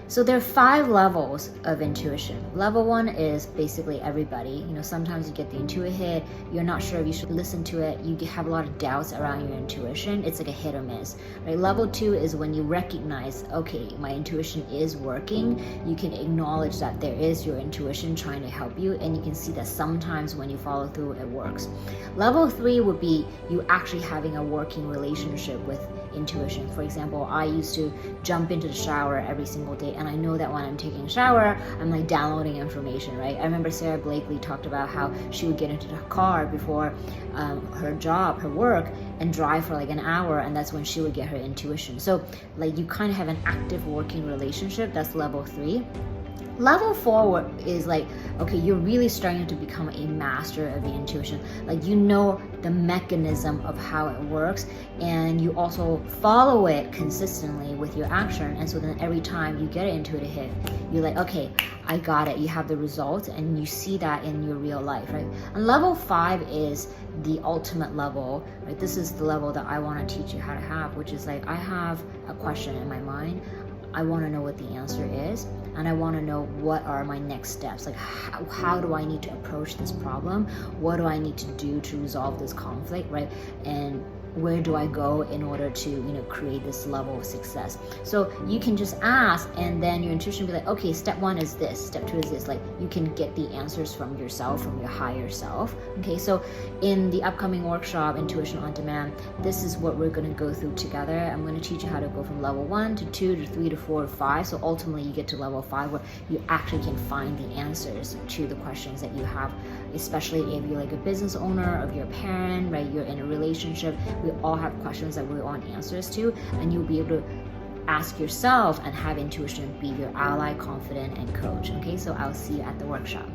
So there are 5 levels of intuition. Level 1 is basically everybody. Sometimes you get the intuitive hit, you're not sure if you should listen to it, you have a lot of doubts around your intuition. It's like a hit or miss, right? Level 2 is when you recognize, okay, my intuition is working. You can acknowledge that there is your intuition trying to help you, and you can see that sometimes when you follow through, it works. Level 3 would be you actually having a working relationship with intuition. For example, I used to jump into the shower every single day, and I know that when I'm taking a shower, I'm like downloading information, right? I remember Sarah Blakely talked about how she would get into the car before her work, and drive for like an hour, and that's when she would get her intuition. So like you kind of have an active working relationship. That's level 3. Level 4 is like, okay, you're really starting to become a master of the intuition. Like you know the mechanism of how it works, and you also follow it consistently with your action. And so then every time you get into a hit, you're like, okay, I got it. You have the result, and you see that in your real life, right? And level 5 is the ultimate level, right? This is the level that I want to teach you how to have, which is like, I have a question in my mind. I want to know what the answer is, and I want to know what are my next steps. Like how do I need to approach this problem? What do I need to do to resolve this conflict, right? And where do I go in order to create this level of success? So you can just ask, and then your intuition will be like, okay, step 1 is this, step 2 is this. Like you can get the answers from yourself, from your higher self. Okay, so in the upcoming workshop, Intuition on Demand, this is what we're going to go through together. I'm going to teach you how to go from level 1 to 2 to 3 to 4 to 5. So ultimately you get to level 5 where you actually can find the answers to the questions that you have, especially if you're like a business owner, or if you're a parent, right? You're in a relationship. We all have questions that we want answers to, and you'll be able to ask yourself and have intuition be your ally, confidant, and coach. Okay, so I'll see you at the workshop.